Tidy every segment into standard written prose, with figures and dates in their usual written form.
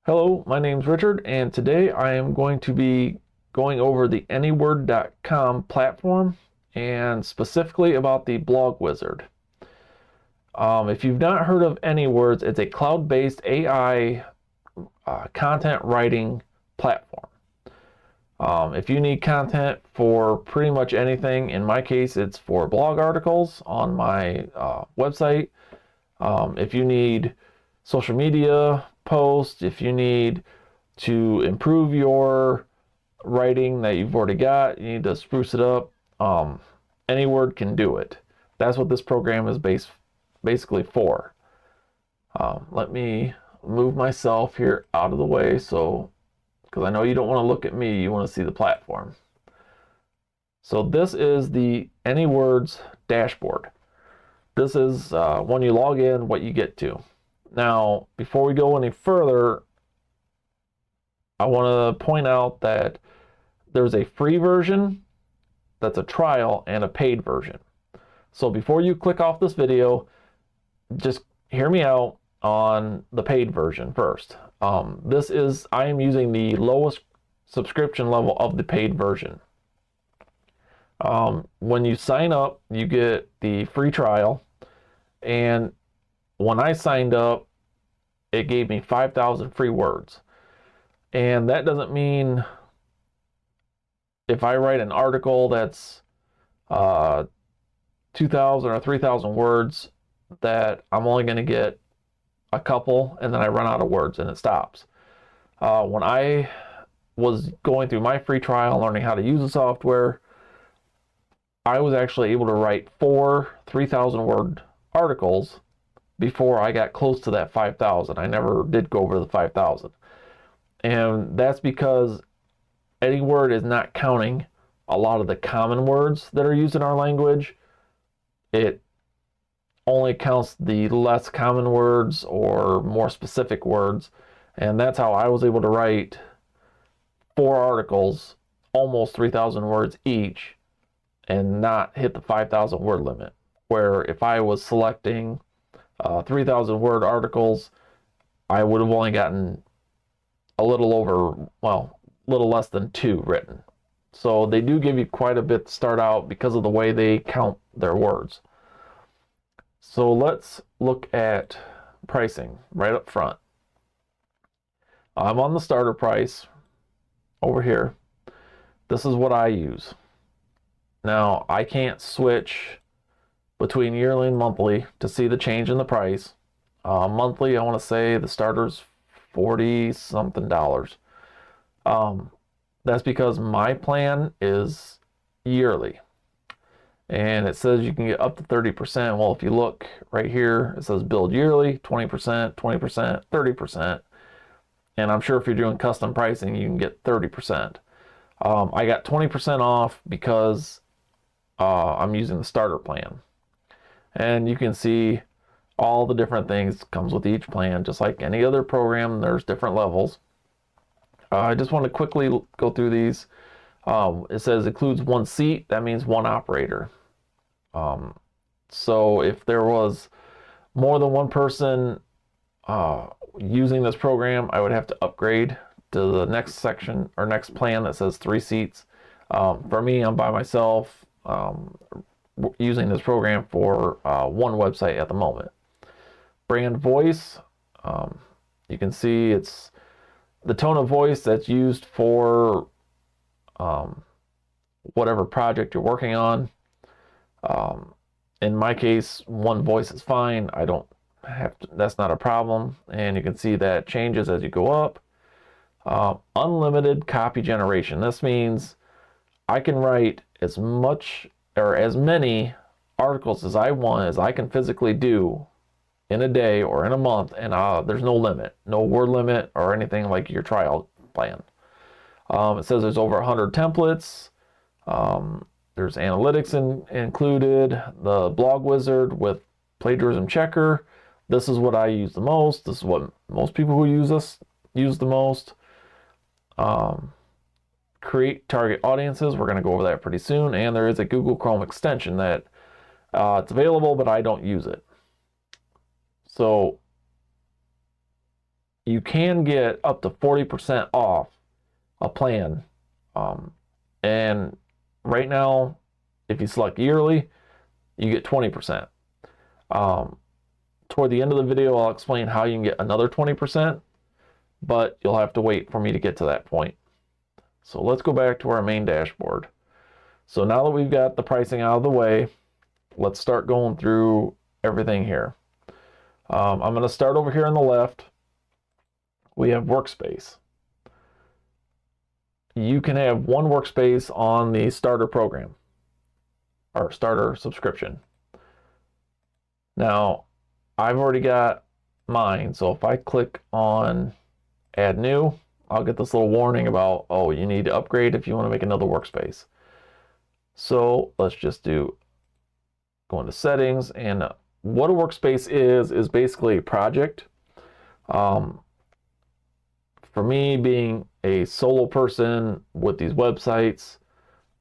Hello, my name's Richard, and today I am going to be going over the Anyword.com platform and specifically about the blog wizard. If you've not heard of Anywords, it's a cloud-based AI content writing platform. If you need content for pretty much anything, in my case, it's for blog articles on my website. If you need social media posts, if you need to improve your writing that you've already got, you need to spruce it up, Anyword can do it. That's what this program is basically for. Let me move myself here out of the way because I know you don't want to look at me, you want to see the platform. So this is the Anywords dashboard. This is when you log in, what you get to. Now, before we go any further, I want to point out that there's a free version that's a trial and a paid version. So before you click off this video, just hear me out on the paid version first. I am using the lowest subscription level of the paid version. When you sign up, you get the free trial, and when I signed up, it gave me 5,000 free words. And that doesn't mean if I write an article that's 2,000 or 3,000 words that I'm only going to get a couple and then I run out of words and it stops. When I was going through my free trial, learning how to use the software, I was actually able to write 4 3,000 word articles before I got close to that 5,000. I never did go over the 5,000. And that's because Anyword is not counting a lot of the common words that are used in our language. It only counts the less common words or more specific words. And that's how I was able to write 4 articles, almost 3,000 words each, and not hit the 5,000 word limit. Where if I was selecting 3,000 word articles, I would have only gotten a little less than 2 written. So they do give you quite a bit to start out because of the way they count their words. So let's look at pricing right up front. I'm on the starter price over here. This is what I use. Now, I can't switch between yearly and monthly to see the change in the price. Monthly, I want to say the starter's $40 something. That's because my plan is yearly. And it says you can get up to 30%. Well, if you look right here, it says build yearly, 20%, 20%, 30%. And I'm sure if you're doing custom pricing, you can get 30%. I got 20% off because I'm using the starter plan. And you can see all the different things comes with each plan. Just like any other program, there's different levels. I just want to quickly go through these. It says includes 1 seat. That means 1 operator. So if there was more than 1 person using this program, I would have to upgrade to the next section or next plan that says 3 seats. For me, I'm by myself using this program for 1 website at the moment. Brand voice, you can see it's the tone of voice that's used for whatever project you're working on. In my case, 1 voice is fine. I don't have to, that's not a problem. And you can see that changes as you go up. Unlimited copy generation. This means I can write as much or as many articles as I want, as I can physically do in a day or in a month, and there's no limit, no word limit or anything like your trial plan. It says there's over 100 templates. There's analytics included, the blog wizard with plagiarism checker. This is what I use the most. This is what most people who use this use the most. Create target audiences. We're going to go over that pretty soon. And there is a Google Chrome extension that it's available, but I don't use it. So you can get up to 40% off a plan. And right now, if you select yearly, you get 20%. Toward the end of the video, I'll explain how you can get another 20%, but you'll have to wait for me to get to that point. So let's go back to our main dashboard. So now that we've got the pricing out of the way, let's start going through everything here. I'm going to start over here on the left. We have workspace. You can have one workspace on the starter program or starter subscription. Now, I've already got mine, so if I click on add new, I'll get this little warning about, oh, you need to upgrade if you want to make another workspace. So let's just go into settings, and what a workspace is basically a project. For me, being a solo person with these websites,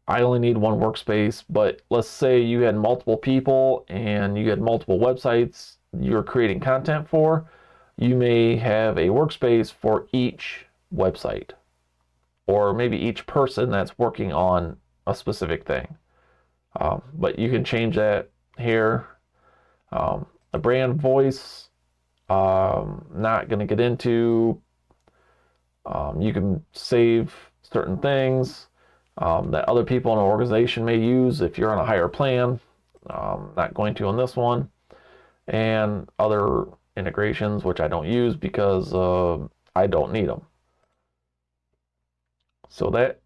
I only need one workspace, but let's say you had multiple people and you had multiple websites you're creating content for, you may have a workspace for each website, or maybe each person that's working on a specific thing. But you can change that here. The brand voice, not going to get into. You can save certain things that other people in an organization may use if you're on a higher plan. Not going to on this one. And other integrations, which I don't use because I don't need them. So that's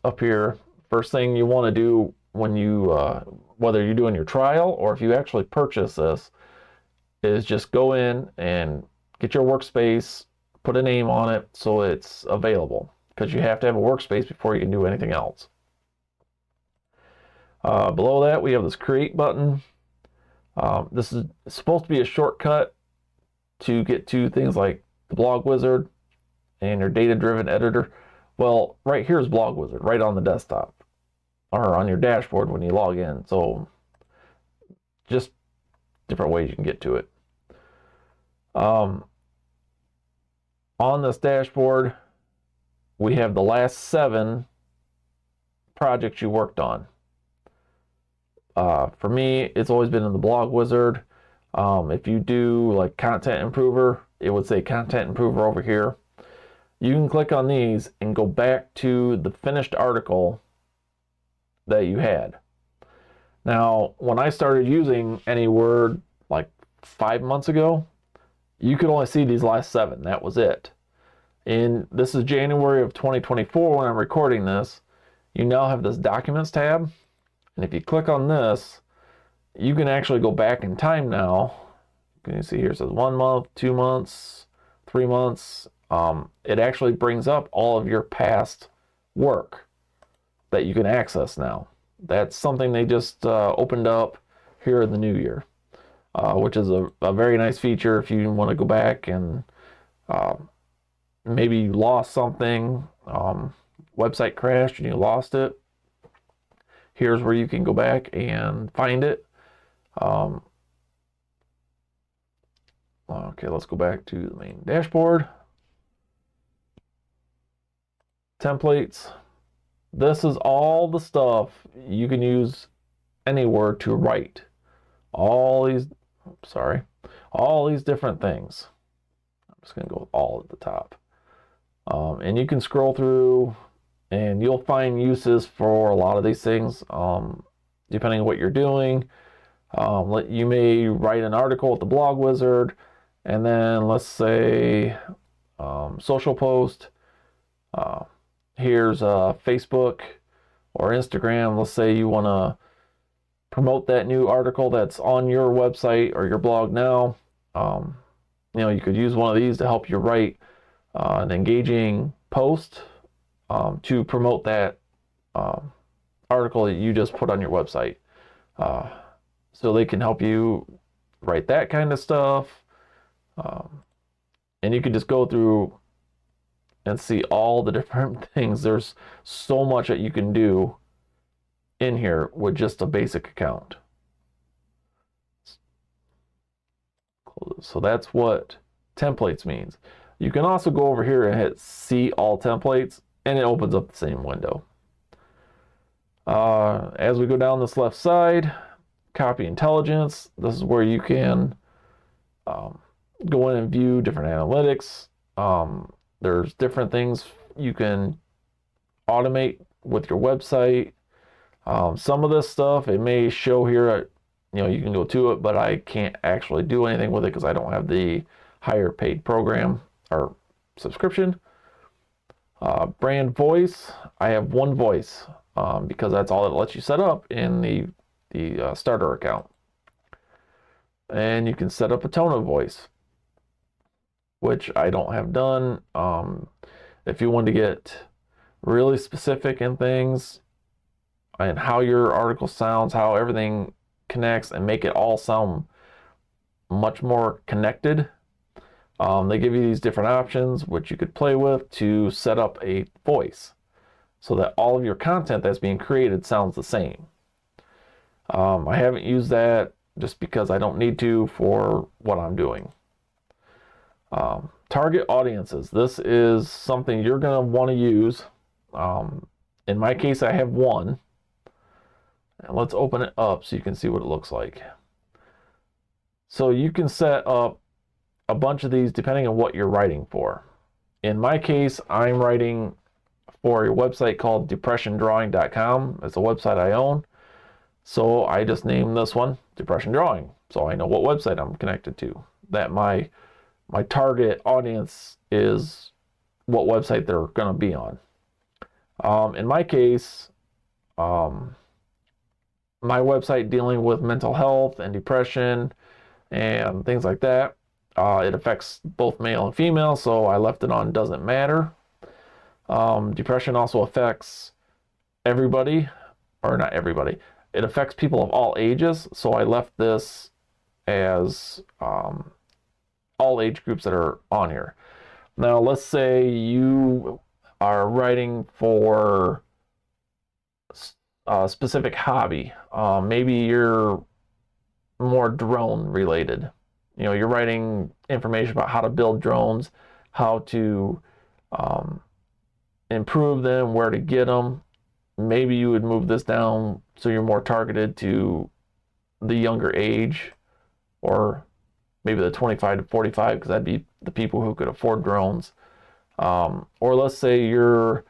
up here. First thing you want to do when you, whether you're doing your trial or if you actually purchase this, is just go in and get your workspace, put a name on it so it's available, because you have to have a workspace before you can do anything else. Below that, we have this create button. This is supposed to be a shortcut to get to things like the blog wizard and your data-driven editor. Well, right here is blog wizard, right on the desktop or on your dashboard when you log in. So just different ways you can get to it. On this dashboard, we have the last 7 projects you worked on. For me, it's always been in the blog wizard. If you do like content improver, it would say content improver over here. You can click on these and go back to the finished article that you had. Now, when I started using Anyword like 5 months ago, you could only see these last 7. That was it. And this is January of 2024 when I'm recording this. You now have this Documents tab. And if you click on this, you can actually go back in time now. You can see here it says 1 month, 2 months, 3 months. It actually brings up all of your past work that you can access now. That's something they just opened up here in the new year, which is a very nice feature if you want to go back and maybe you lost something, website crashed and you lost it. Here's where you can go back and find it. Okay, let's go back to the main dashboard. Templates. This is all the stuff you can use Anyword to write. All these different things. I'm just going to go with all at the top. And you can scroll through and you'll find uses for a lot of these things, depending on what you're doing. You may write an article with the blog wizard, and then let's say social post. Here's Facebook or Instagram. Let's say you want to promote that new article that's on your website or your blog now. You could use one of these to help you write an engaging post to promote that article that you just put on your website. So they can help you write that kind of stuff. And you can just go through and see all the different things. There's so much that you can do in here with just a basic account. So that's what templates means. You can also go over here and hit See All Templates, and it opens up the same window. As we go down this left side, Copy Intelligence. This is where you can go in and view different analytics. There's different things you can automate with your website. Some of this stuff, it may show here, you can go to it, but I can't actually do anything with it because I don't have the higher paid program or subscription. Brand voice, I have one voice because that's all it lets you set up in the starter account. And you can set up a tone of voice, which I don't have done. If you want to get really specific in things and how your article sounds, how everything connects, and make it all sound much more connected, they give you these different options which you could play with to set up a voice so that all of your content that's being created sounds the same. I haven't used that just because I don't need to for what I'm doing. Target audiences. This is something you're going to want to use. In my case, I have one. And let's open it up so you can see what it looks like. So you can set up a bunch of these depending on what you're writing for. In my case, I'm writing for a website called depressiondrawing.com. It's a website I own. So I just named this one Depression Drawing. So I know what website I'm connected to. That my target audience is what website they're going to be on. In my case, my website dealing with mental health and depression and things like that, it affects both male and female, so I left it on Doesn't Matter. Depression also affects everybody, or not everybody. It affects people of all ages, so I left this as all age groups that are on here. Now, let's say you are writing for a specific hobby. Maybe you're more drone related. You're writing information about how to build drones, how to improve them, where to get them. Maybe you would move this down so you're more targeted to the younger age, or maybe the 25 to 45, because that'd be the people who could afford drones. Or let's say your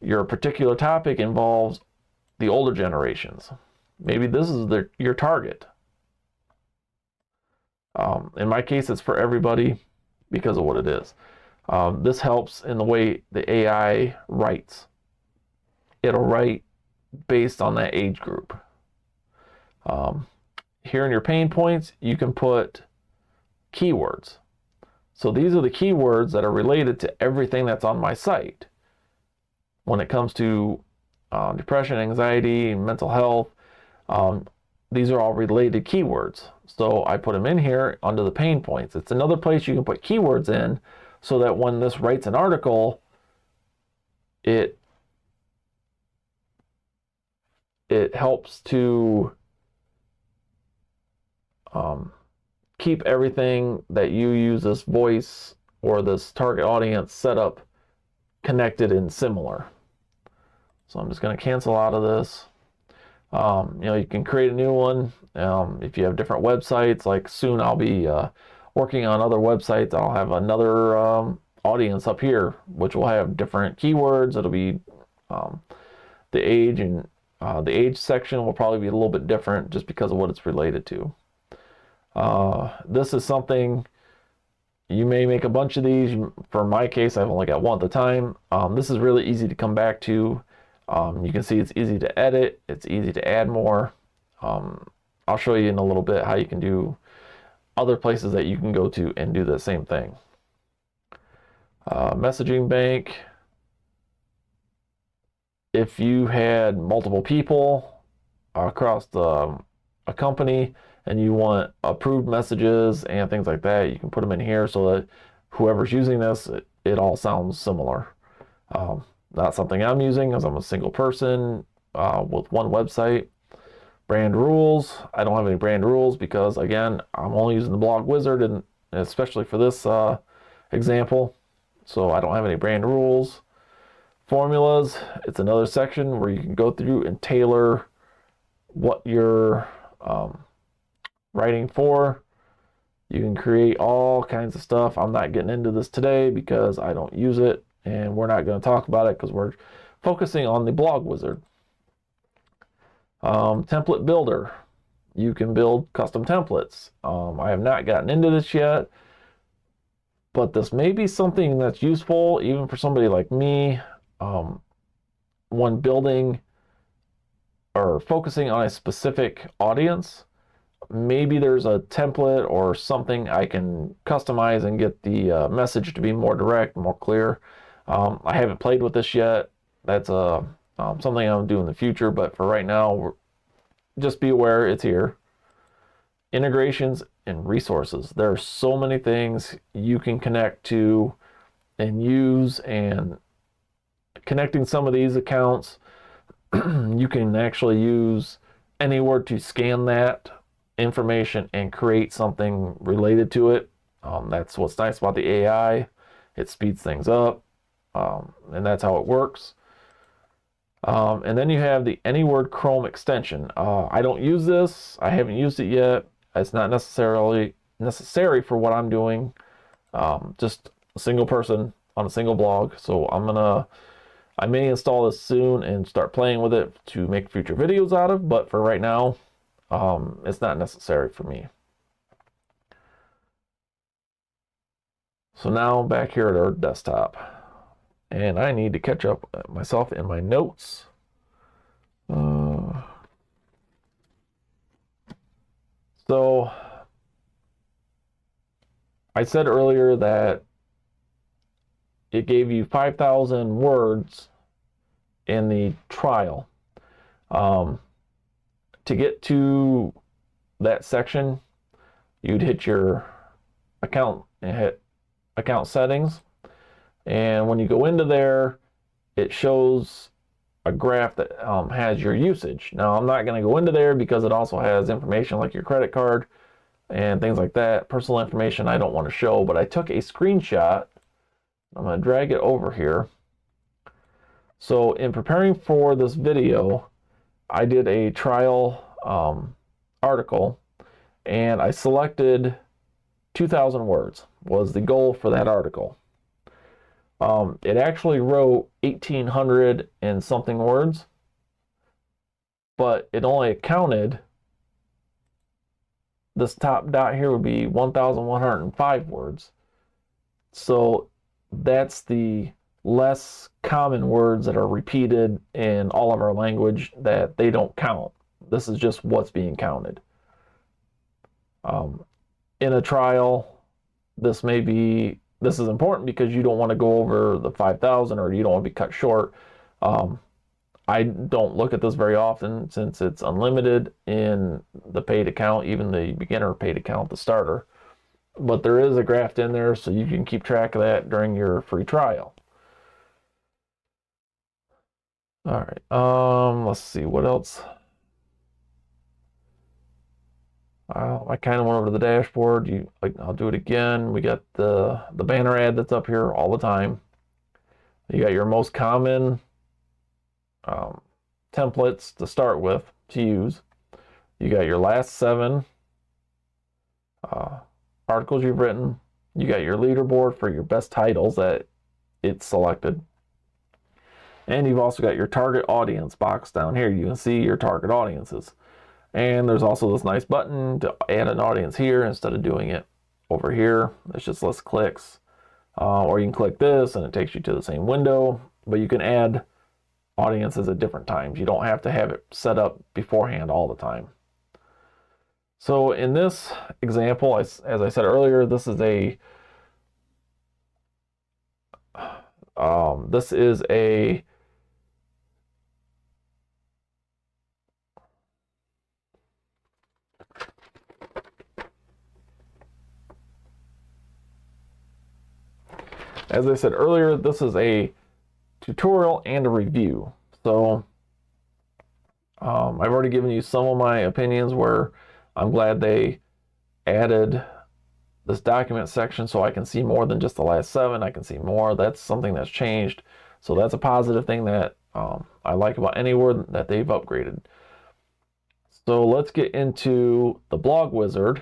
particular topic involves the older generations. Maybe this is your target. In my case, it's for everybody because of what it is. This helps in the way the AI writes. It'll write based on that age group. Here in your pain points, you can put keywords. So these are the keywords that are related to everything that's on my site. When it comes to depression, anxiety, mental health, these are all related keywords. So I put them in here under the pain points. It's another place you can put keywords in so that when this writes an article, it helps to keep everything that you use this voice or this target audience set up connected and similar. So I'm just going to cancel out of this. You can create a new one if you have different websites. Like soon I'll be working on other websites. I'll have another audience up here, which will have different keywords. It'll be the age, and the age section will probably be a little bit different just because of what it's related to. This is something you may make a bunch of these. For my case, I've only got one at a time. This is really easy to come back to. You can see it's easy to edit. It's easy to add more. I'll show you in a little bit how you can do other places that you can go to and do the same thing. Messaging bank. If you had multiple people across a company and you want approved messages and things like that, you can put them in here so that whoever's using this, it all sounds similar. Not something I'm using as I'm a single person with one website. Brand rules. I don't have any brand rules because, again, I'm only using the blog wizard, and especially for this example. so I don't have any brand rules. Formulas, it's another section where you can go through and tailor what you're writing for. You can create all kinds of stuff. I'm not getting into this today because I don't use it, and we're not going to talk about it because we're focusing on the blog wizard. Template builder. You can build custom templates. I have not gotten into this yet, but this may be something that's useful even for somebody like me when building or focusing on a specific audience. Maybe there's a template or something I can customize and get the message to be more direct, more clear. I haven't played with this yet. That's something I'll do in the future, but for right now, just be aware it's here. Integrations and resources. There are so many things you can connect to and use, and connecting some of these accounts, you can actually use Anyword to scan that information and create something related to it. That's what's nice about the AI. It speeds things up, and that's how it works. And then you have the Anyword Chrome extension. I don't use this. I haven't used it yet. It's not necessarily necessary for what I'm doing. Just a single person on a single blog. So I may install this soon and start playing with it to make future videos out of, but for right now, it's not necessary for me. So now back here at our desktop, and I need to catch up myself in my notes. So I said earlier that it gave you 5,000 words in the trial. To get to that section, you'd hit your account and hit account settings. And when you go into there, it shows a graph that has your usage. Now, I'm not going to go into there because it also has information like your credit card and things like that. Personal information I don't want to show, but I took a screenshot. I'm going to drag it over here. So in preparing for this video, I did a trial article, and I selected 2,000 words was the goal for that article. It actually wrote 1,800 and something words, but it only counted, this top dot here would be 1,105 words. So that's the less common words that are repeated in all of our language that they don't count. This is just what's being counted. In a trial, this is important because you don't want to go over the 5,000 or you don't want to be cut short. I don't look at this very often since it's unlimited in the paid account, even the beginner paid account, the starter. But there is a graph in there so you can keep track of that during your free trial. All right, let's see what else. I kind of went over to the dashboard. I'll do it again. We got the banner ad that's up here all the time. You got your most common templates to start with to use. You got your last 7 articles you've written. You got your leaderboard for your best titles that it's selected. And you've also got your target audience box down here. You can see your target audiences. And there's also this nice button to add an audience here instead of doing it over here. It's just less clicks. Or you can click this and it takes you to the same window, but you can add audiences at different times. You don't have to have it set up beforehand all the time. So in this example, as I said earlier, this is a as I said earlier, this is a tutorial and a review. So I've already given you some of my opinions where I'm glad they added this document section so I can see more than just the last 7. I can see more. That's something that's changed. So that's a positive thing that I like about Anyword, that they've upgraded. So let's get into the blog wizard,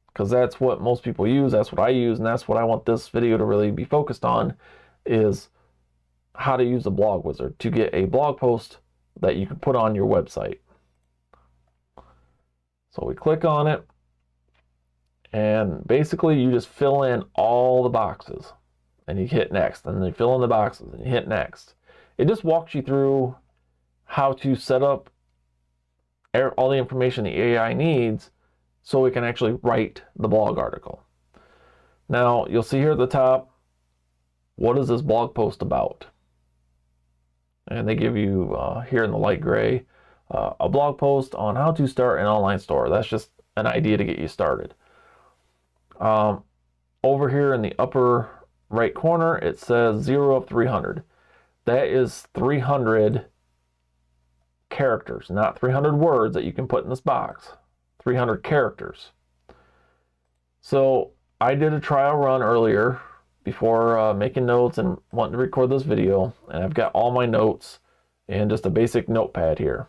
because that's what most people use. That's what I use, and that's what I want this video to really be focused on, is how to use the blog wizard to get a blog post that you can put on your website. So we click on it, and basically you just fill in all the boxes, and you hit next, and then you fill in the boxes, and you hit next. It just walks you through how to set up all the information the AI needs so it can actually write the blog article. Now, you'll see here at the top, what is this blog post about? And they give you, here in the light gray, a blog post on how to start an online store. That's just an idea to get you started. Over here in the upper right corner, it says 0 of 300. That is 300 characters, not 300 words that you can put in this box. 300 characters. So I did a trial run earlier before making notes and wanting to record this video, and I've got all my notes in just a basic notepad here.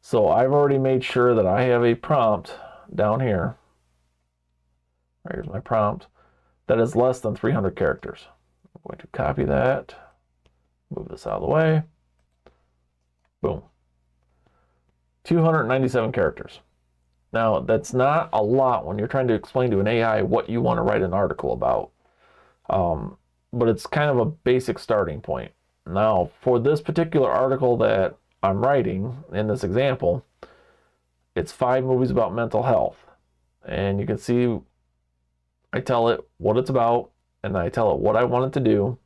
So I've already made sure that I have a prompt down here. Here's my prompt that is less than 300 characters. I'm going to copy that, move this out of the way. Boom. 297 characters. Now, that's not a lot when you're trying to explain to an AI what you want to write an article about. But it's kind of a basic starting point. Now, for this particular article that I'm writing in this example, it's 5 movies about mental health. And you can see I tell it what it's about, and I tell it what I want it to do,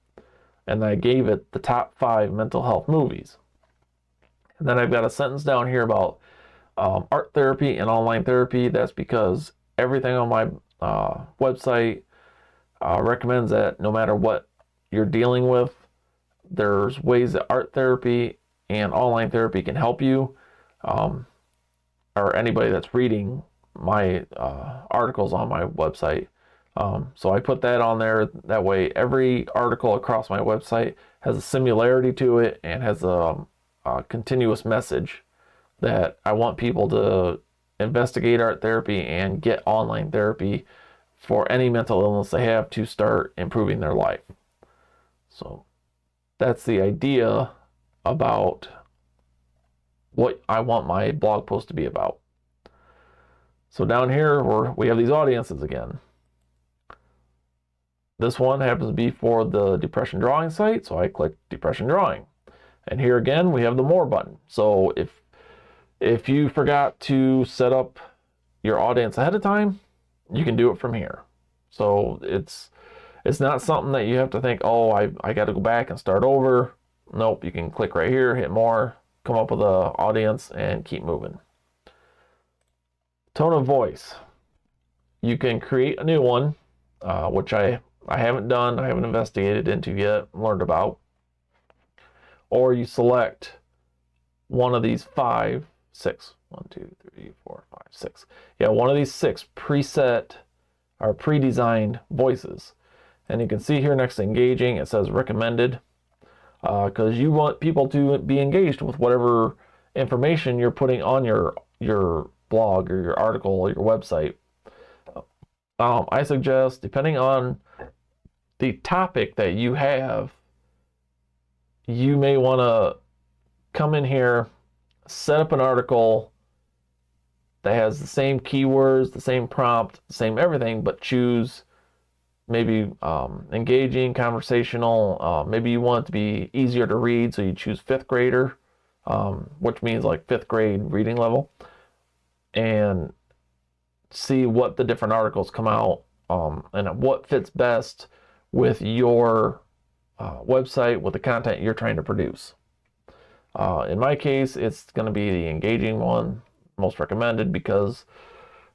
and I gave it the top 5 mental health movies. And then I've got a sentence down here about art therapy and online therapy. That's because everything on my website recommends that no matter what you're dealing with, there's ways that art therapy and online therapy can help you, or anybody that's reading my articles on my website. So I put that on there. That way every article across my website has a similarity to it and has a continuous message that I want people to investigate art therapy and get online therapy for any mental illness they have to start improving their life. So that's the idea about what I want my blog post to be about. So down here we have these audiences again. This one happens to be for the depression drawing site, so I click depression drawing. And here again, we have the more button. So if you forgot to set up your audience ahead of time, you can do it from here. So it's not something that you have to think, oh, I got to go back and start over. Nope, you can click right here, hit more, come up with an audience, and keep moving. Tone of voice. You can create a new one, which I haven't done, I haven't investigated into yet, learned about. Or you select one of these 5, 6, 1, 2, 3, 4, 5, 6. Yeah, one of these 6 preset or pre-designed voices. And you can see here next to engaging, it says recommended, because you want people to be engaged with whatever information you're putting on your blog or your article or your website. I suggest, depending on the topic that you have, you may want to come in here, set up an article that has the same keywords, the same prompt, the same everything, but choose maybe engaging, conversational. Maybe you want it to be easier to read, so you choose 5th grader, which means like 5th grade reading level, and see what the different articles come out and what fits best with your website, with the content you're trying to produce. In my case, it's going to be the engaging one, most recommended, because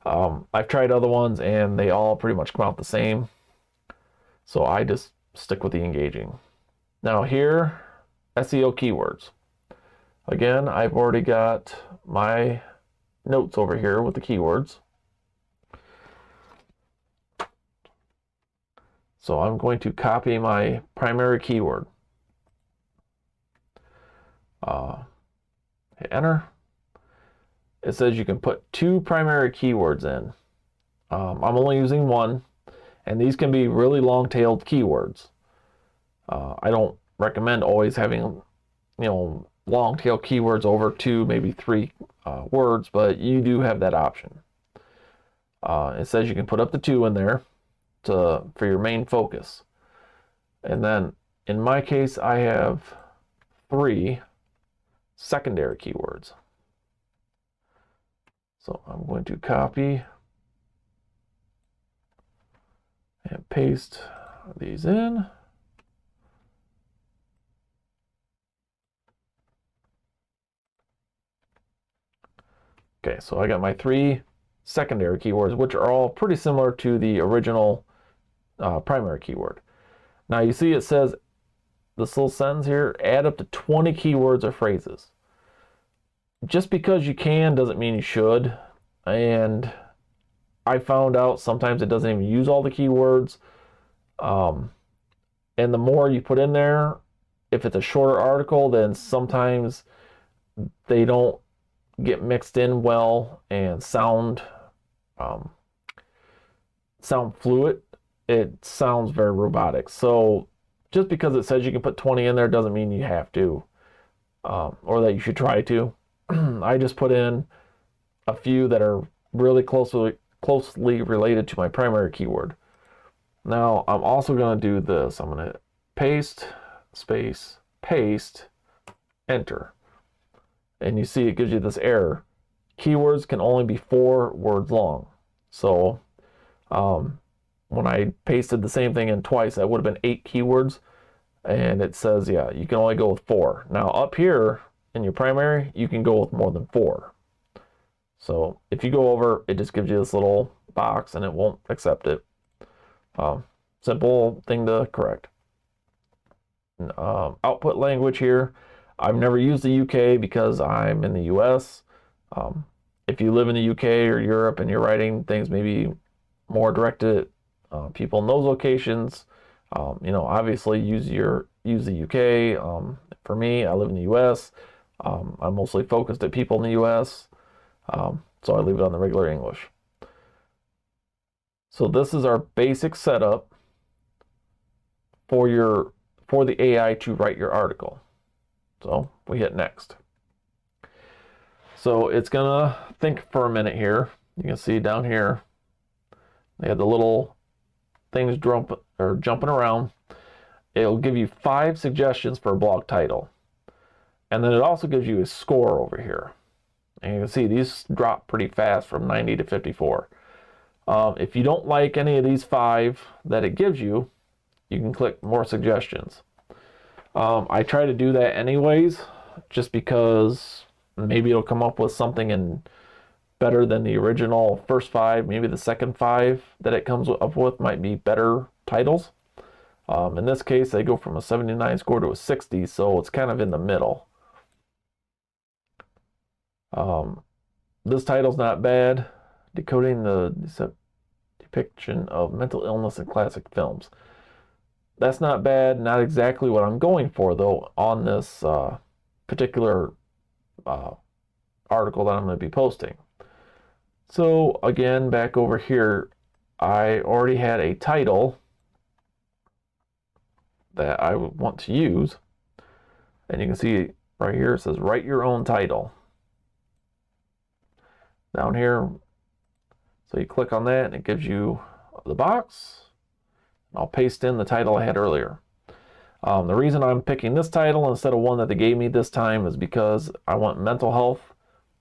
I've tried other ones and they all pretty much come out the same. So I just stick with the engaging. Now here, SEO keywords. Again, I've already got my notes over here with the keywords. So I'm going to copy my primary keyword. Hit enter. It says you can put 2 primary keywords in. I'm only using 1, and these can be really long-tailed keywords. I don't recommend always having, long-tail keywords over 2, maybe 3 words, but you do have that option. It says you can put up to 2 in there for your main focus. And then in my case, I have 3 secondary keywords. So I'm going to copy and paste these in. Okay, so I got my 3 secondary keywords, which are all pretty similar to the original primary keyword. Now you see it says this little sentence here, add up to 20 keywords or phrases. Just because you can doesn't mean you should. And I found out sometimes it doesn't even use all the keywords. And the more you put in there, if it's a shorter article, then sometimes they don't get mixed in well and sound fluid. It sounds very robotic. So just because it says you can put 20 in there doesn't mean you have to, or that you should try to. I just put in a few that are really closely related to my primary keyword. Now I'm also going to do this. I'm going to paste, space, paste, enter. And you see it gives you this error. Keywords can only be 4 words long. So when I pasted the same thing in twice, that would have been 8 keywords. And it says, yeah, you can only go with 4. Now up here in your primary, you can go with more than 4. So if you go over, it just gives you this little box and it won't accept it. Simple thing to correct. Output language here. I've never used the UK because I'm in the US. If you live in the UK or Europe and you're writing things maybe more directed at people in those locations, obviously use the UK. For me, I live in the US. I'm mostly focused at people in the US, so I leave it on the regular English. So this is our basic setup for the AI to write your article. So we hit next. So it's gonna think for a minute here. You can see down here, they have the little things jumping around. It'll give you 5 suggestions for a blog title. And then it also gives you a score over here. And you can see these drop pretty fast from 90 to 54. If you don't like any of these 5 that it gives you, you can click more suggestions. I try to do that anyways, just because maybe it'll come up with something better than the original first 5. Maybe the second 5 that it comes up with might be better titles. In this case, they go from a 79 score to a 60, so it's kind of in the middle. This title's not bad. Decoding the depiction of mental illness in classic films. That's not bad. Not exactly what I'm going for, though, on this particular article that I'm going to be posting. So, again, back over here, I already had a title that I would want to use. And you can see right here, it says, write your own title. Down here, so you click on that and it gives you the box. I'll paste in the title I had earlier. The reason I'm picking this title instead of one that they gave me this time is because I want mental health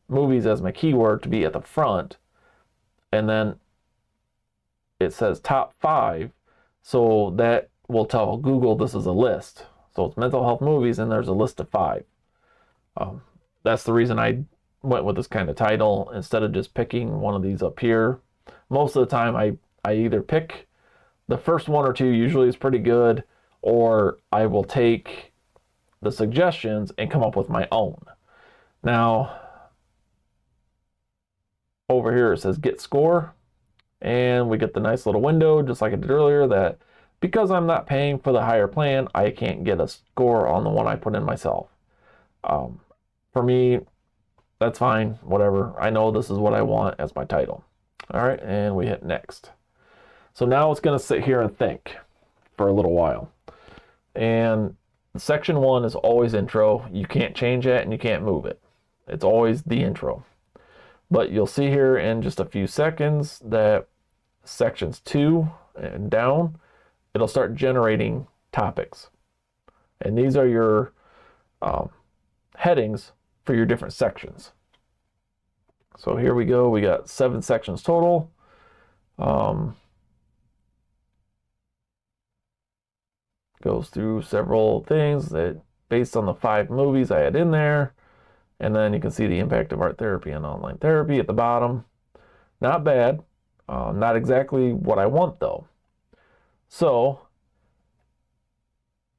movies as my keyword to be at the front. And then it says top 5. So that will tell Google this is a list. So it's mental health movies and there's a list of 5. That's the reason I went with this kind of title instead of just picking one of these up here. Most of the time I either pick the first 1 or 2, usually is pretty good, or I will take the suggestions and come up with my own. Now, over here it says get score, and we get the nice little window, just like I did earlier, that because I'm not paying for the higher plan, I can't get a score on the one I put in myself. Um, for me, that's fine, whatever. I know this is what I want as my title. All right, and we hit next. So now it's going to sit here and think for a little while. And section 1 is always intro. You can't change it and you can't move it. It's always the intro. But you'll see here in just a few seconds that sections 2 and down, it'll start generating topics. And these are your headings for your different sections. So here we go. We got 7 sections total. Goes through several things that based on the 5 movies I had in there. And then you can see the impact of art therapy and online therapy at the bottom. Not bad. Not exactly what I want though. So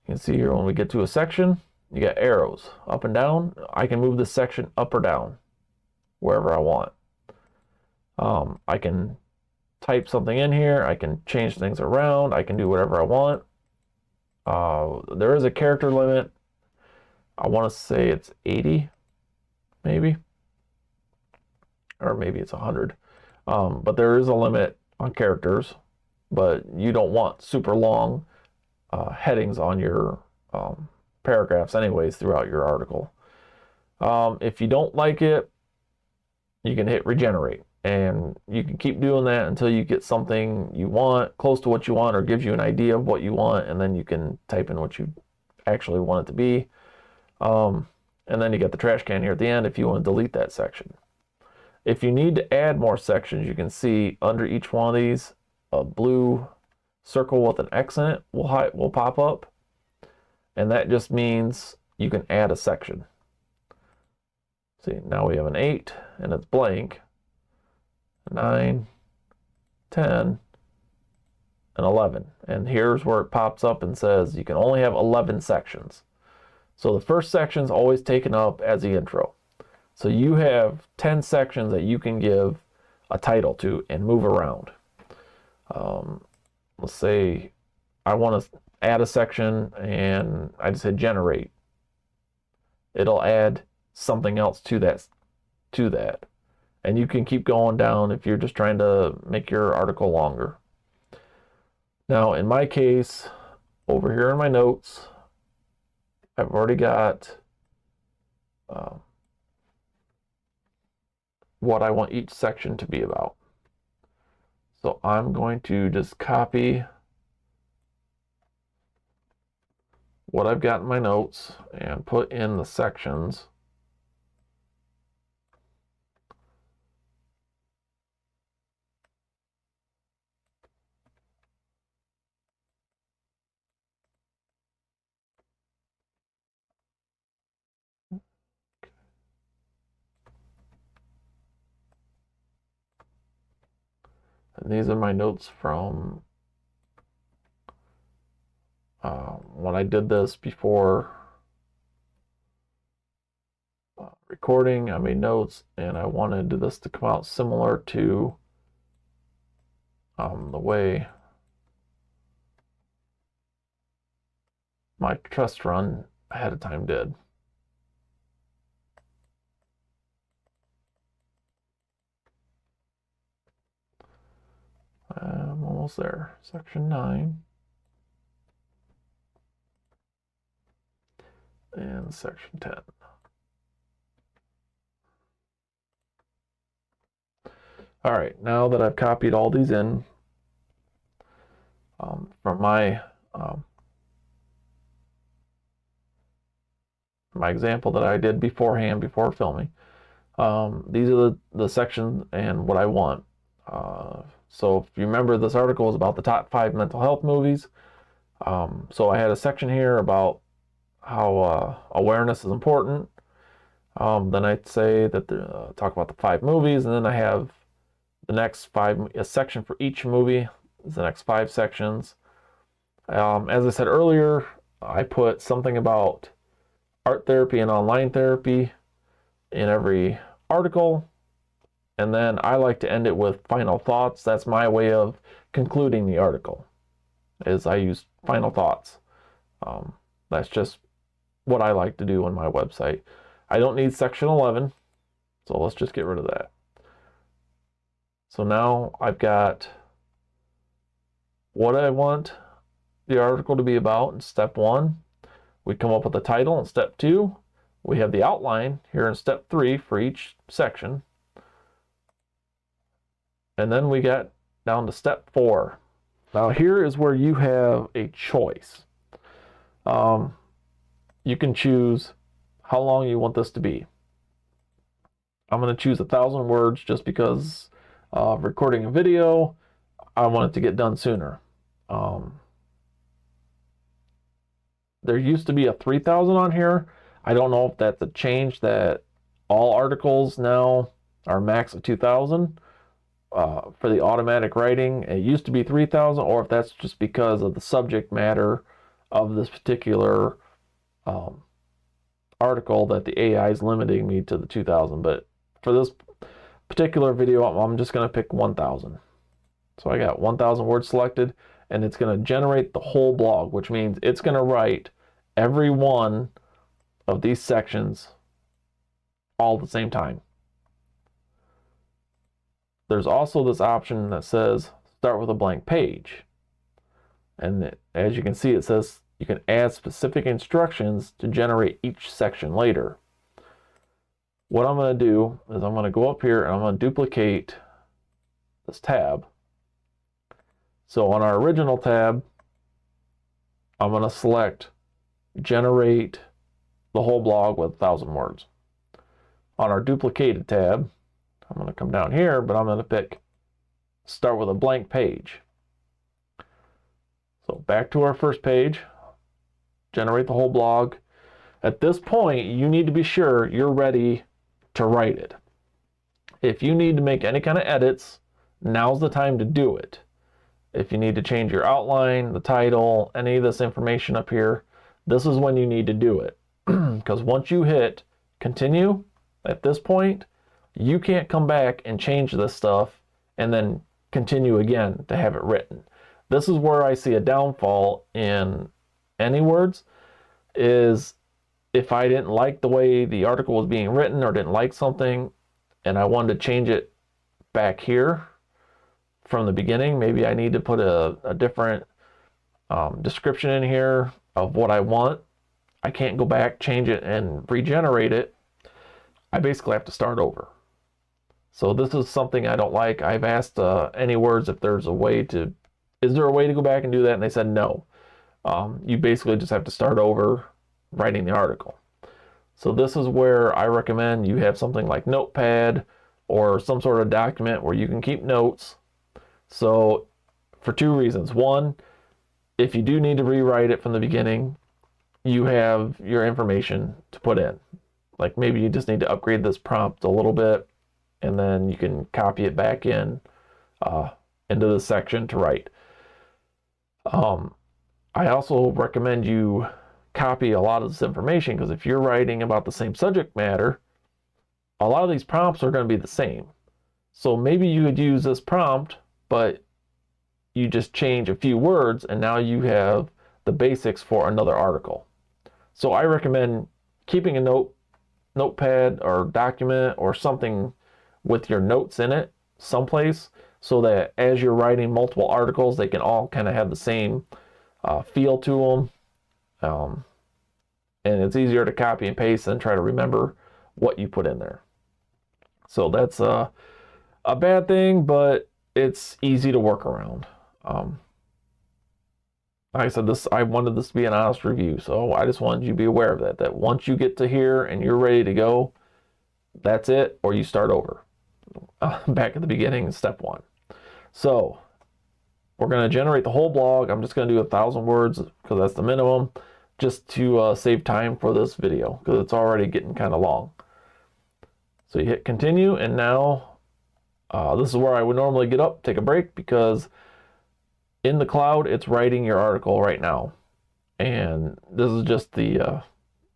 you can see here when we get to a section, you got arrows up and down. I can move this section up or down wherever I want. I can type something in here. I can change things around. I can do whatever I want. There is a character limit. I want to say it's 80, maybe. Or maybe it's 100. But there is a limit on characters. But you don't want super long headings on your paragraphs anyways throughout your article. If you don't like it, you can hit regenerate. And you can keep doing that until you get something you want, close to what you want, or gives you an idea of what you want, and then you can type in what you actually want it to be. And then you get the trash can here at the end if you want to delete that section. If you need to add more sections, you can see under each one of these, a blue circle with an X in it will pop up. And that just means you can add a section. See, now we have an 8, and it's blank. 9, 10, and 11. And here's where it pops up and says you can only have 11 sections. So the first section is always taken up as the intro. So you have 10 sections that you can give a title to and move around. Let's say I want to add a section and I just hit generate. It'll add something else to that. And you can keep going down if you're just trying to make your article longer. Now, in my case, over here in my notes, I've already got what I want each section to be about. So I'm going to just copy what I've got in my notes and put in the sections. And these are my notes from when I did this before recording. I made notes and I wanted this to come out similar to the way my test run ahead of time did. I'm almost there. Section 9. And section 10. All right, now that I've copied all these in from my example that I did beforehand before filming, these are the sections and what I want. So if you remember, this article is about the top 5 mental health movies. So I had a section here about how awareness is important. Then I'd say that talk about the 5 movies, and then I have the next 5, a section for each movie is the next 5 sections. As I said earlier, I put something about art therapy and online therapy in every article. And then I like to end it with final thoughts. That's my way of concluding the article. is I use final thoughts. That's just what I like to do on my website. I don't need section 11, so let's just get rid of that. So now I've got what I want the article to be about in step 1. We come up with the title in step 2. We have the outline here in step 3 for each section. And then we get down to step 4. Now here is where you have a choice. You can choose how long you want this to be. I'm going to choose 1,000 words just because recording a video, I want it to get done sooner. There used to be a 3,000 on here. I don't know if that's a change that all articles now are max of 2,000 for the automatic writing. It used to be 3,000, or if that's just because of the subject matter of this particular article that the AI is limiting me to the 2,000. But for this particular video, I'm just going to pick 1,000. So I got 1,000 words selected, and it's going to generate the whole blog, which means it's going to write every one of these sections all at the same time. There's also this option that says start with a blank page. And as you can see, it says you can add specific instructions to generate each section later. What I'm going to do is I'm going to go up here and I'm going to duplicate this tab. So on our original tab, I'm going to select generate the whole blog with 1,000 words. On our duplicated tab, I'm going to come down here, but I'm going to pick start with a blank page. So back to our first page, generate the whole blog. At this point, you need to be sure you're ready to write it. If you need to make any kind of edits, now's the time to do it. If you need to change your outline, the title, any of this information up here, this is when you need to do it. Because once you hit continue, at this point, you can't come back and change this stuff and then continue again to have it written. This is where I see a downfall in Anyword, is if I didn't like the way the article was being written or didn't like something and I wanted to change it back here from the beginning, maybe I need to put a different description in here of what I want. I can't go back, change it, and regenerate it. I basically have to start over. So this is something I don't like. I've asked Anyword if there's a way to, is there a way to go back and do that? And they said no. You basically just have to start over writing the article. So this is where I recommend you have something like Notepad or some sort of document where you can keep notes. So for 2 reasons. One, if you do need to rewrite it from the beginning, you have your information to put in. Like maybe you just need to upgrade this prompt a little bit, and then you can copy it back in into the section to write. I also recommend you copy a lot of this information, because if you're writing about the same subject matter, a lot of these prompts are going to be the same. So maybe you could use this prompt, but you just change a few words and now you have the basics for another article. So I recommend keeping a notepad or document or something with your notes in it someplace, so that as you're writing multiple articles, they can all kind of have the same feel to them. And it's easier to copy and paste than try to remember what you put in there. So that's a bad thing, but it's easy to work around. Like I said, I wanted this to be an honest review, so I just wanted you to be aware of that once you get to here and you're ready to go, that's it, or you start over. Back at the beginning, step 1. So we're going to generate the whole blog. I'm just going to do 1,000 words because that's the minimum, just to save time for this video, because it's already getting kind of long. So you hit continue, and now this is where I would normally get up, take a break, because in the cloud, it's writing your article right now. And this is just the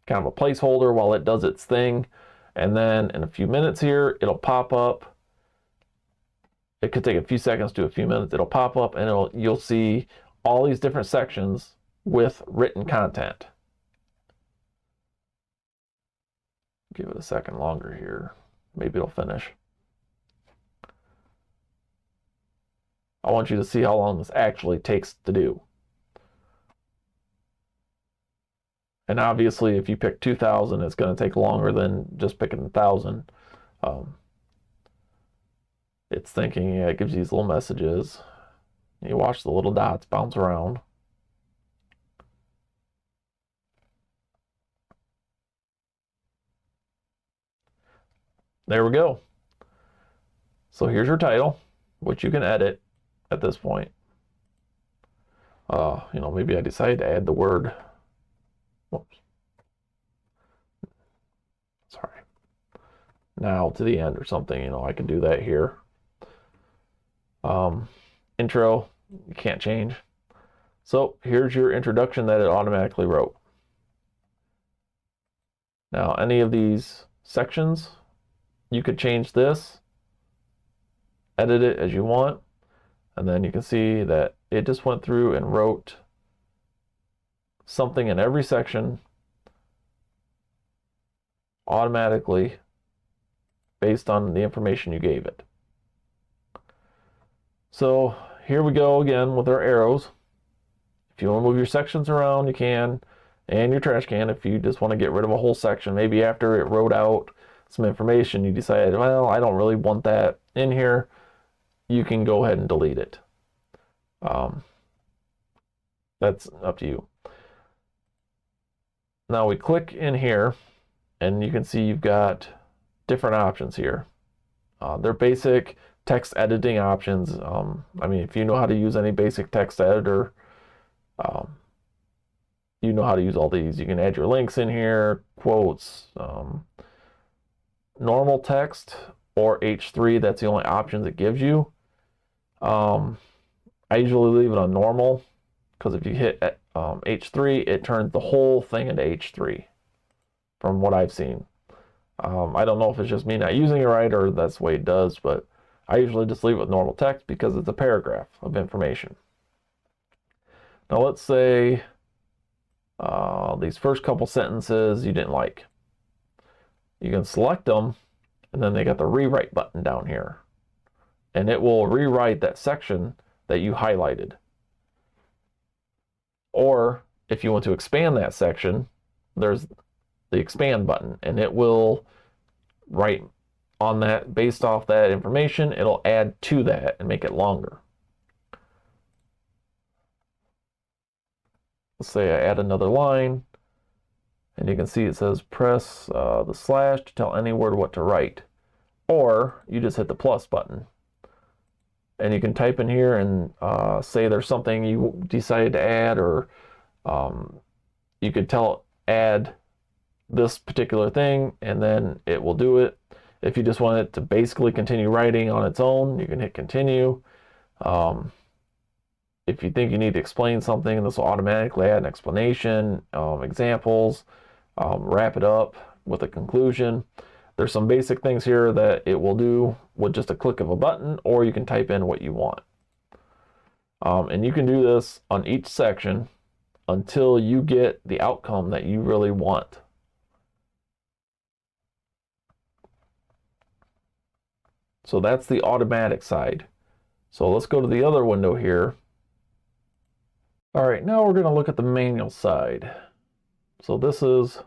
kind of a placeholder while it does its thing. And then in a few minutes here, it'll pop up. It could take a few seconds to a few minutes. It'll pop up and you'll see all these different sections with written content. Give it a second longer here. Maybe it'll finish. I want you to see how long this actually takes to do. And obviously, if you pick 2,000, it's going to take longer than just picking 1,000. It's thinking, yeah, it gives you these little messages. You watch the little dots bounce around. There we go. So here's your title, which you can edit at this point. Maybe I decided to add the word. Whoops. Sorry. Now to the end or something, I can do that here. Intro, you can't change. So here's your introduction that it automatically wrote. Now, any of these sections, you could change this, edit it as you want, and then you can see that it just went through and wrote something in every section automatically based on the information you gave it. So here we go again with our arrows. If you want to move your sections around, you can, and your trash can if you just want to get rid of a whole section. Maybe after it wrote out some information, you decided, well, I don't really want that in here. You can go ahead and delete it. That's up to you. Now we click in here, and you can see you've got different options here. They're basic text editing options. If you know how to use any basic text editor, you know how to use all these. You can add your links in here, quotes, normal text or H3. That's the only options it gives you. I usually leave it on normal because if you hit H3, it turns the whole thing into H3 from what I've seen. I don't know if it's just me not using it right or that's the way it does, but I usually just leave it with normal text because it's a paragraph of information. Now let's say these first couple sentences you didn't like. You can select them, and then they got the rewrite button down here. And it will rewrite that section that you highlighted. Or if you want to expand that section, there's the expand button, and it will write on that based off that information. It'll add to that and make it longer. Let's say I add another line, and you can see it says press the slash to tell Anyword what to write. Or you just hit the plus button. And you can type in here and say there's something you decided to add, or you could tell it add this particular thing, and then it will do it. If you just want it to basically continue writing on its own, you can hit continue. If you think you need to explain something, this will automatically add an explanation, examples, wrap it up with a conclusion. There's some basic things here that it will do with just a click of a button, or you can type in what you want. And you can do this on each section until you get the outcome that you really want. So that's the automatic side. So let's go to the other window here. All right, now we're going to look at the manual side. So this is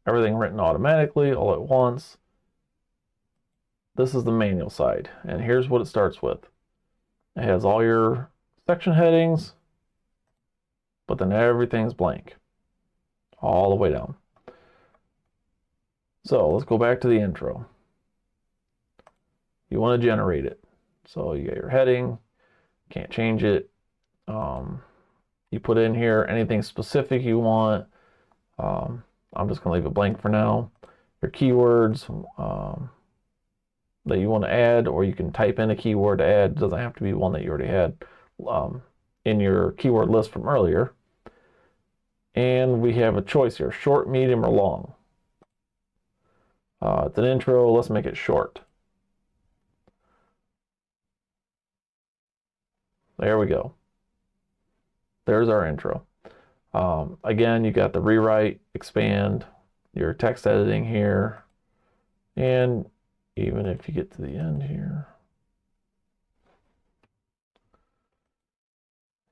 everything written automatically all at once. This is the manual side, and here's what it starts with. It has all your section headings, but then everything's blank all the way down. So let's go back to the intro. You want to generate it. So you get your heading, can't change it. You put in here anything specific you want. I'm just going to leave it blank for now. Your keywords that you want to add, or you can type in a keyword to add. It doesn't have to be one that you already had in your keyword list from earlier. And we have a choice here, short, medium, or long. It's an intro. Let's make it short. There we go. there's our intro. Again, you got the rewrite, expand, your text editing here, and even if you get to the end here,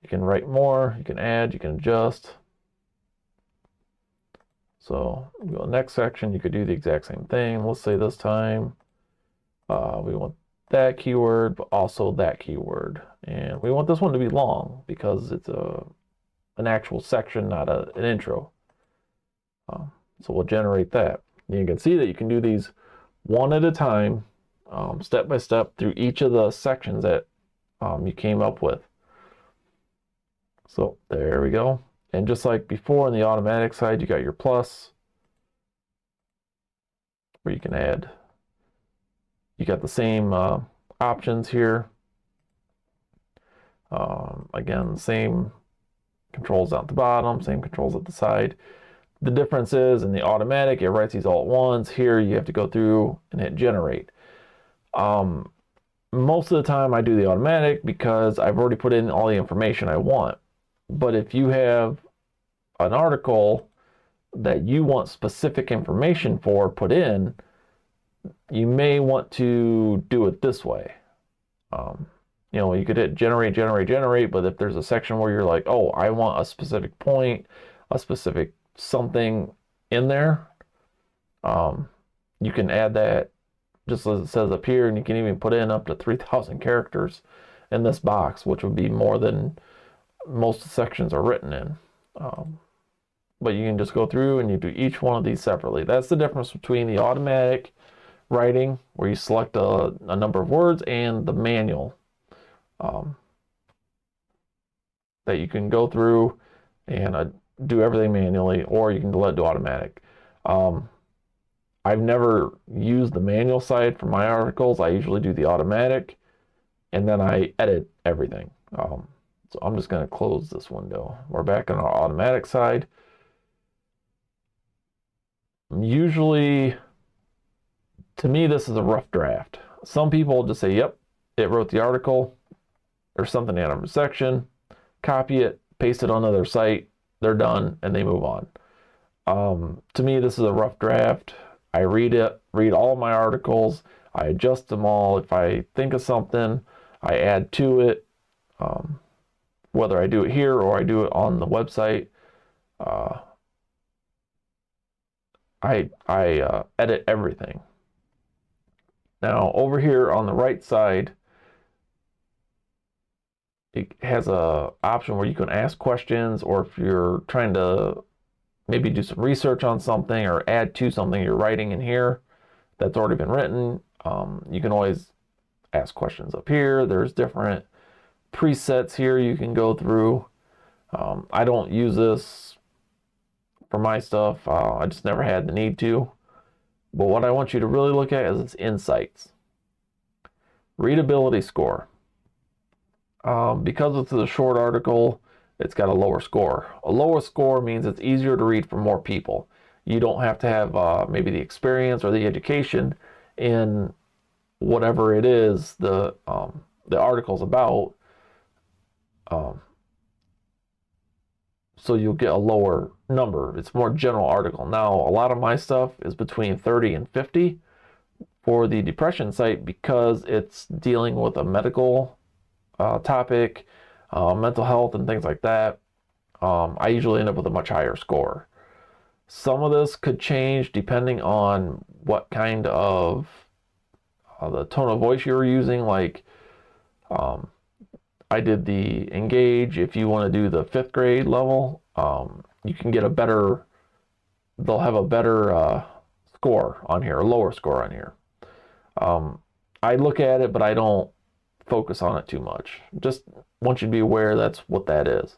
you can write more, you can add, you can adjust. So we go to the next section, you could do the exact same thing. Let's say this time we want that keyword, but also that keyword. And we want this one to be long because it's an actual section, not an intro. So we'll generate that. And you can see that you can do these one at a time, step by step through each of the sections that you came up with. So there we go. And just like before on the automatic side, you got your plus where you can add. You got the same options here. Again, same controls at the bottom, same controls at the side. The difference is in the automatic, it writes these all at once. Here, you have to go through and hit generate. Most of the time, I do the automatic because I've already put in all the information I want. But if you have an article that you want specific information for put in, you may want to do it this way. You know, you could hit generate, generate, generate, but if there's a section where you're like, oh, I want a specific point, a specific something in there, you can add that just as it says up here, and you can even put in up to 3,000 characters in this box, which would be more than most sections are written in. But you can just go through and you do each one of these separately. That's the difference between the automatic writing, where you select a number of words, and the manual, that you can go through and do everything manually, or you can let it do automatic. I've never used the manual side for my articles. I usually do the automatic, and then I edit everything. So I'm just going to close this window. We're back on our automatic side. Usually, to me, this is a rough draft. Some people just say, yep, it wrote the article. There's something in a section. Copy it, paste it onto their site. They're done, and they move on. To me, this is a rough draft. I read it, read all of my articles. I adjust them all. If I think of something, I add to it. Whether I do it here or I do it on the website, I edit everything. Now, over here on the right side, it has a option where you can ask questions, or if you're trying to maybe do some research on something or add to something you're writing in here that's already been written, you can always ask questions up here. There's different presets here you can go through. I don't use this for my stuff. I just never had the need to. But what I want you to really look at is its insights. Readability score. Because it's a short article, it's got a lower score. A lower score means it's easier to read for more people. You don't have to have maybe the experience or the education in whatever it is the article's about. So you'll get a lower number. It's more general article. Now, a lot of my stuff is between 30 and 50 for the depression site because it's dealing with a medical topic, mental health and things like that. I usually end up with a much higher score. Some of this could change depending on what kind of the tone of voice you're using. Like I did the engage. If you want to do the 5th grade level, you can get a better, they'll have a better score on here, a lower score on here. I look at it, but I don't focus on it too much. Just want you to be aware that's what that is.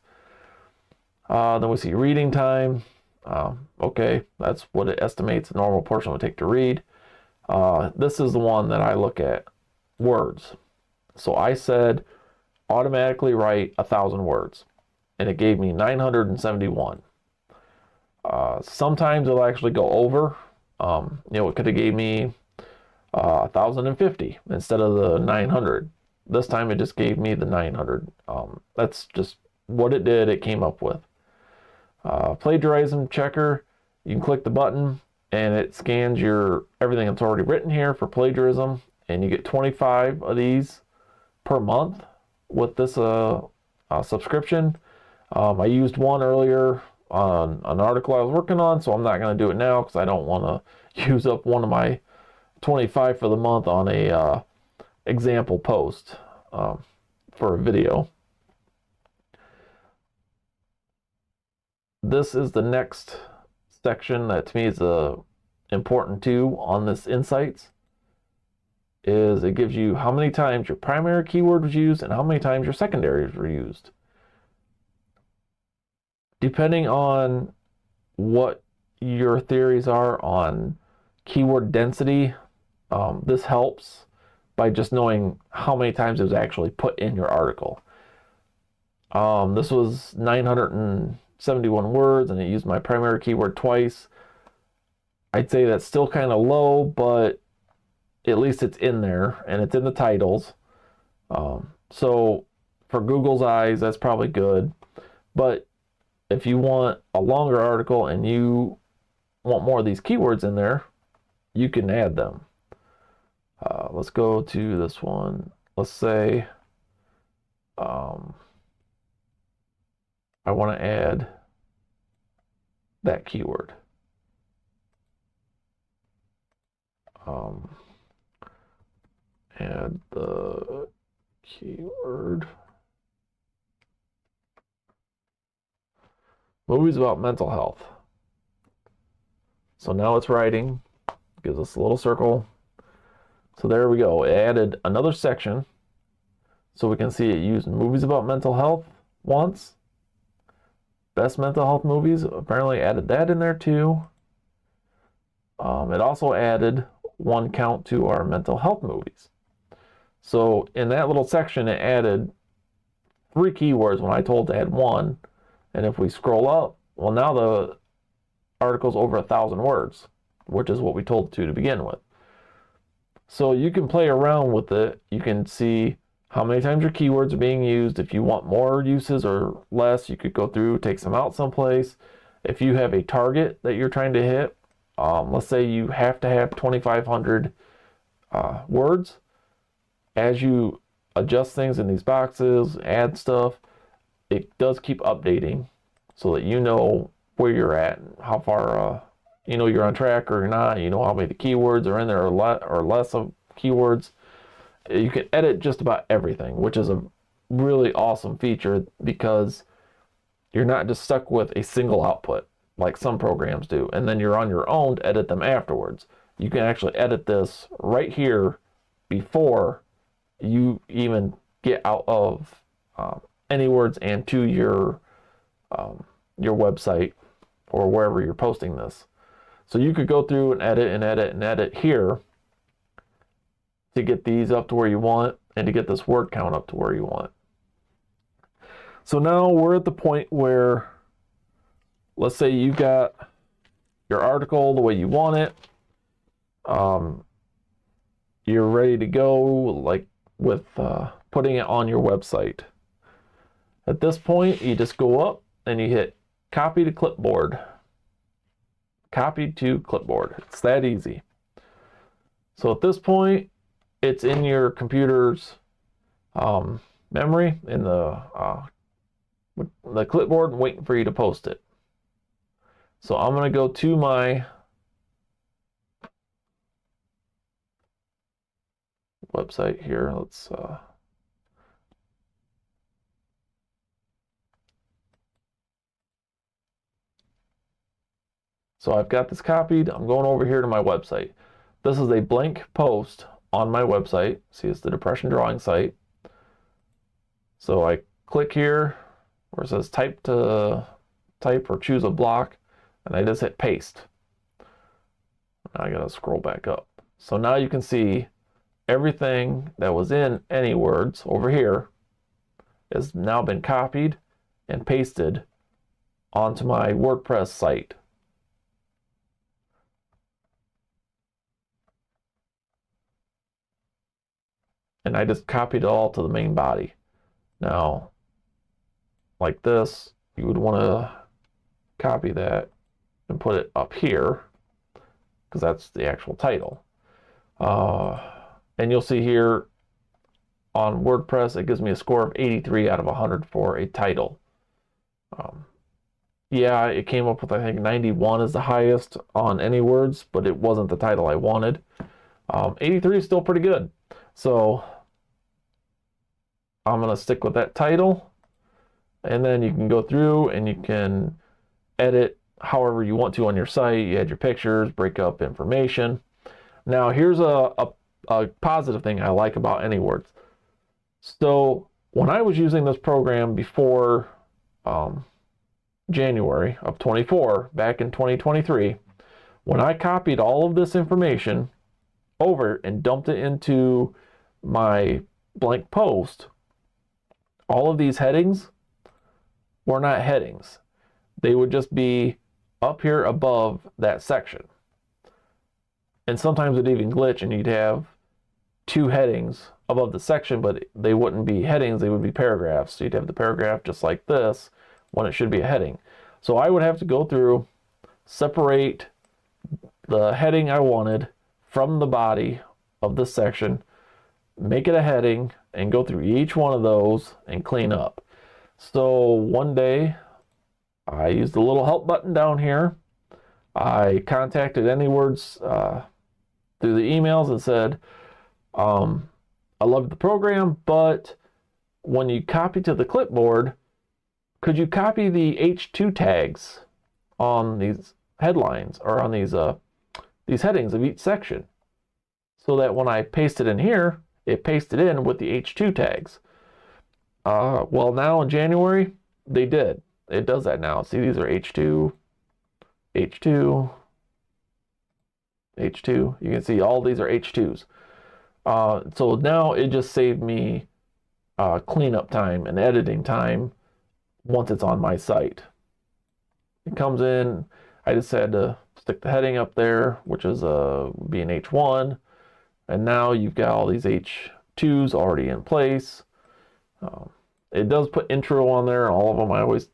Then we see reading time. Okay, that's what it estimates a normal person would take to read. This is the one that I look at, words. So I said automatically write 1,000 words, and it gave me 971. Sometimes it'll actually go over. It could have gave me 1,050 instead of the 900. This time it just gave me the 900. That's just what it did, it came up with. Plagiarism checker, you can click the button and it scans your everything that's already written here for plagiarism, and you get 25 of these per month with this subscription. I used one earlier on an article I was working on, so I'm not going to do it now because I don't want to use up one of my 25 for the month on a example post for a video. This is the next section that to me is important too on this insights, is it gives you how many times your primary keyword was used and how many times your secondaries were used. Depending on what your theories are on keyword density, this helps by just knowing how many times it was actually put in your article. This was 971 words and it used my primary keyword twice. I'd say that's still kind of low, but at least it's in there and it's in the titles. So for Google's eyes, that's probably good. But if you want a longer article and you want more of these keywords in there, you can add them. Let's go to this one. Let's say I want to add that keyword. Add the keyword. Movies about mental health. So now it's writing, gives us a little circle. So there we go. It added another section so we can see it used movies about mental health once. Best mental health movies, apparently added that in there too. It also added one count to our mental health movies. So in that little section, it added 3 keywords when I told to add 1. And if we scroll up, well, now the article's over 1,000 words, which is what we told to begin with. So you can play around with it. You can see how many times your keywords are being used. If you want more uses or less, you could go through, take some out someplace. If you have a target that you're trying to hit, let's say you have to have 2,500 words. As you adjust things in these boxes, add stuff, it does keep updating so that you know where you're at, how far you're on track or you're not. You know how many keywords are in there or less of keywords. You can edit just about everything, which is a really awesome feature because you're not just stuck with a single output like some programs do, and then you're on your own to edit them afterwards. You can actually edit this right here before you even get out of Anywords and to your website or wherever you're posting this. So you could go through and edit and edit and edit here to get these up to where you want and to get this word count up to where you want. So now we're at the point where, let's say you got your article the way you want it. You're ready to go, like with putting it on your website. At this point, you just go up and you hit copy to clipboard. Copy to clipboard. It's that easy. So at this point, it's in your computer's memory in the clipboard and waiting for you to post it. So I'm going to go to my website here. Let's so I've got this copied. I'm going over here to my website. This is a blank post on my website. See, it's the depression drawing site. So I click here where it says type or choose a block, and I just hit paste. Now I gotta scroll back up. So now you can see everything that was in Anywords over here has now been copied and pasted onto my WordPress site. And I just copied it all to the main body. Now, like this, you would want to copy that and put it up here because that's the actual title. And you'll see here on WordPress, it gives me a score of 83 out of 100 for a title. Yeah, it came up with, I think, 91 is the highest on Anyword, but it wasn't the title I wanted. 83 is still pretty good. So I'm going to stick with that title. And then you can go through and you can edit however you want to on your site. You add your pictures, break up information. Now, here's a positive thing I like about Anyword. So when I was using this program before January of 24, back in 2023, when I copied all of this information over and dumped it into my blank post, all of these headings were not headings. They would just be up here above that section. And sometimes it'd even glitch and you'd have two headings above the section, but they wouldn't be headings, they would be paragraphs. So you'd have the paragraph just like this when it should be a heading. So I would have to go through, separate the heading I wanted from the body of this section, make it a heading, and go through each one of those and clean up. So one day, I used the little help button down here. I contacted Anyword through the emails and said, I love the program, but when you copy to the clipboard, could you copy the H2 tags on these headlines or on these headings of each section so that when I paste it in here, it pasted in with the H2 tags? Well, now in January, they did. It does that now. See, these are H2, H2, H2. You can see all these are H2s. So now it just saved me cleanup time and editing time once it's on my site. It comes in, I just had to stick the heading up there, which is being H1, and now you've got all these H2s already in place. It does put intro on there, all of them. I always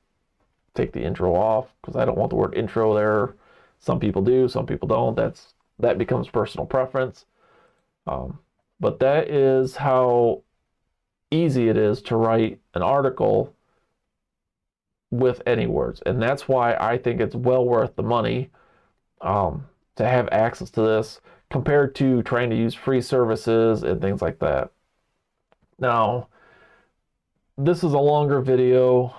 take the intro off because I don't want the word intro there. Some people do, some people don't. That becomes personal preference. But that is how easy it is to write an article with Anyword. And that's why I think it's well worth the money to have access to this compared to trying to use free services and things like that. Now, this is a longer video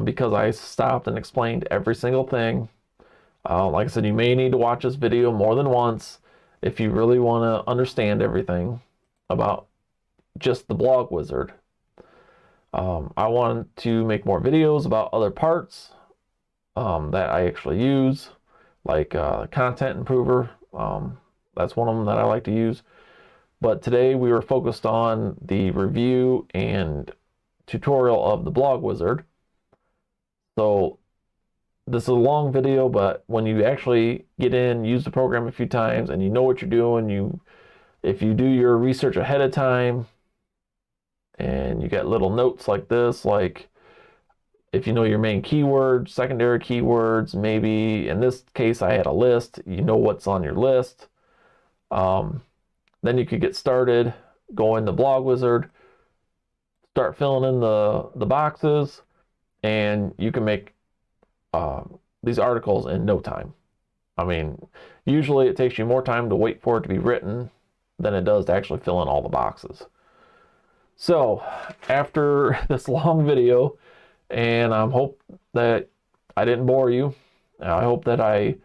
because I stopped and explained every single thing. Like I said, you may need to watch this video more than once if you really want to understand everything about just the blog wizard. I want to make more videos about other parts that I actually use, like Content Improver. That's one of them that I like to use. But today we were focused on the review and tutorial of the blog wizard. So this is a long video, but when you actually get in, use the program a few times, and you know what you're doing, if you do your research ahead of time, and you get little notes like this, like if you know your main keywords, secondary keywords, maybe in this case I had a list, you know what's on your list. Then you could get started, go in the blog wizard, start filling in the boxes, and you can make these articles in no time. I mean, usually it takes you more time to wait for it to be written than it does to actually fill in all the boxes. So after this long video, and I hope that I didn't bore you, I hope that I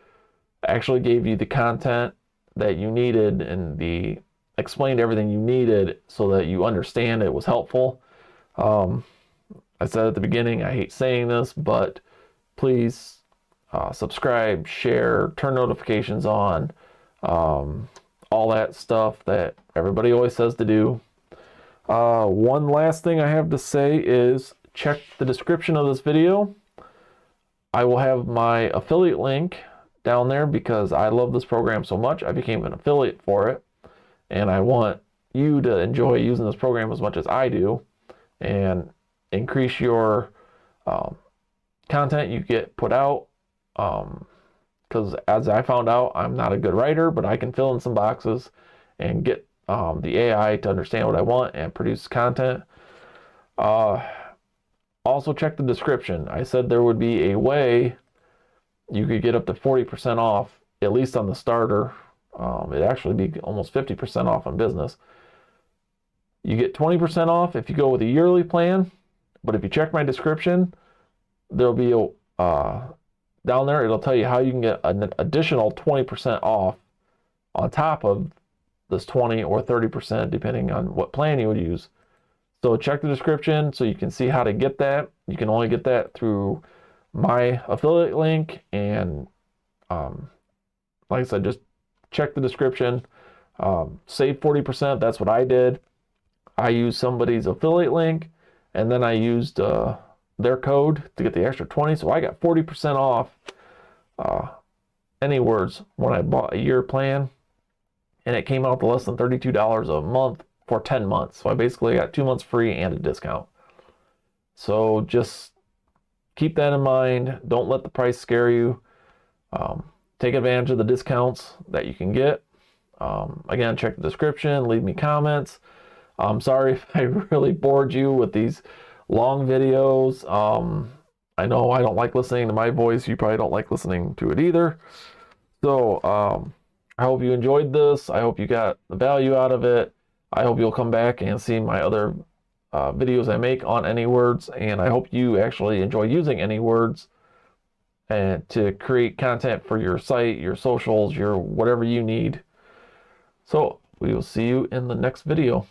actually gave you the content that you needed and explained everything you needed so that you understand it was helpful. I said at the beginning, I hate saying this, but please subscribe, share, turn notifications on, all that stuff that everybody always says to do. One last thing I have to say is check the description of this video. I will have my affiliate link down there because I love this program so much. I became an affiliate for it, and I want you to enjoy using this program as much as I do and increase your content you get put out. Because as I found out, I'm not a good writer, but I can fill in some boxes and get the AI to understand what I want and produce content. Also check the description. I said there would be a way you could get up to 40% off, at least on the starter. It'd actually be almost 50% off on business. You get 20% off if you go with a yearly plan, but if you check my description, there'll be a down there, it'll tell you how you can get an additional 20% off on top of this 20 or 30%, depending on what plan you would use. So check the description so you can see how to get that. You can only get that through my affiliate link, and like I said, just check the description. Save 40%. That's what I did. I used somebody's affiliate link, and then I used their code to get the extra 20. So I got 40% off Anywords when I bought a year plan, and it came out to less than $32 a month for 10 months. So I basically got 2 months free and a discount. So just keep that in mind. Don't let the price scare you. Take advantage of the discounts that you can get. Again, check the description, leave me comments. I'm sorry if I really bored you with these long videos. I know I don't like listening to my voice. You probably don't like listening to it either. So I hope you enjoyed this. I hope you got the value out of it. I hope you'll come back and see my other videos I make on Anywords, and I hope you actually enjoy using Anywords and to create content for your site, your socials, your whatever you need. So we will see you in the next video.